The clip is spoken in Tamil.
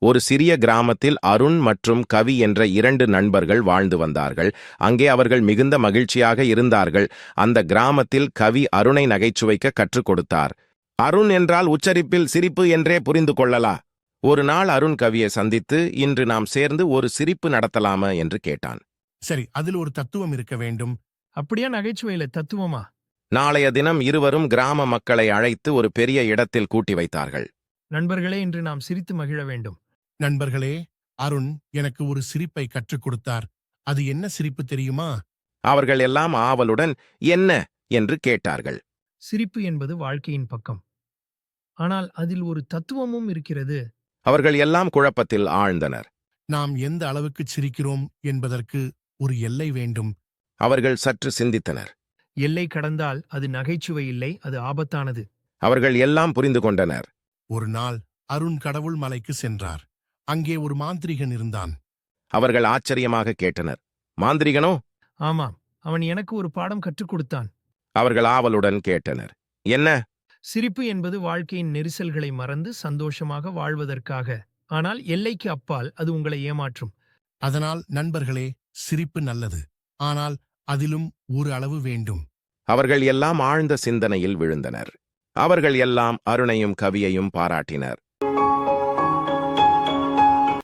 ஒரு சிறிய கிராமத்தில் அருண் மற்றும் கவி என்ற இரண்டு நண்பர்கள் வாழ்ந்து வந்தார்கள். அங்கே அவர்கள் மிகுந்த மகிழ்ச்சியாக இருந்தார்கள். அந்த கிராமத்தில் கவி அருணை நகைச்சுவைக்க கற்றுக் கொடுத்தார். அருண் என்றால் உச்சரிப்பில் சிரிப்பு என்றே புரிந்து கொள்ளலா? ஒரு நாள் அருண் கவியை சந்தித்து, இன்று நாம் சேர்ந்து ஒரு சிரிப்பு நடத்தலாமா என்று கேட்டான். சரி, அதில் ஒரு தத்துவம் இருக்க வேண்டும். அப்படியா? நகைச்சுவையில தத்துவமா? நாளைய தினம் இருவரும் கிராம மக்களை அழைத்து ஒரு பெரிய இடத்தில் கூட்டி வைத்தார்கள். நண்பர்களே, இன்று நாம் சிரித்து மகிழ வேண்டும். நண்பர்களே, அருண் எனக்கு ஒரு சிரிப்பை கற்றுக் கொடுத்தார். அது என்ன சிரிப்பு தெரியுமா? அவர்கள் எல்லாம் ஆவலுடன் என்ன என்று கேட்டார்கள். சிரிப்பு என்பது வாழ்க்கையின் பக்கம். ஆனால் அதில் ஒரு தத்துவமும் இருக்கிறது. அவர்கள் எல்லாம் குழப்பத்தில் ஆழ்ந்தனர். நாம் எந்த அளவுக்கு சிரிக்கிறோம் என்பதற்கு ஒரு எல்லை வேண்டும். அவர்கள் சற்று சிந்தித்தனர். எல்லை கடந்தால் அது நகைச்சுவை இல்லை, அது ஆபத்தானது. அவர்கள் எல்லாம் புரிந்து கொண்டனர். ஒரு நாள் அருண் கடவுள் மலைக்கு சென்றார். அங்கே ஒரு மாந்திரிகன் இருந்தான். அவர்கள் ஆச்சரியமாக கேட்டனர், மாந்திரிகனோ? ஆமாம், அவன் எனக்கு ஒரு பாடம் கற்றுக் கொடுத்தான். அவர்கள் ஆவலுடன் கேட்டனர், என்ன? சிரிப்பு என்பது வாழ்க்கையின் நெரிசல்களை மறந்து சந்தோஷமாக வாழ்வதற்காக. ஆனால் எல்லைக்கு அப்பால் அது உங்களை ஏமாற்றும். அதனால் நண்பர்களே, சிரிப்பு நல்லது. ஆனால் அதிலும் ஒரு அளவு வேண்டும். அவர்கள் எல்லாம் ஆழ்ந்த சிந்தனையில் விழுந்தனர். அவர்கள் எல்லாம் அருணையும் கவியையும் பாராட்டினர்.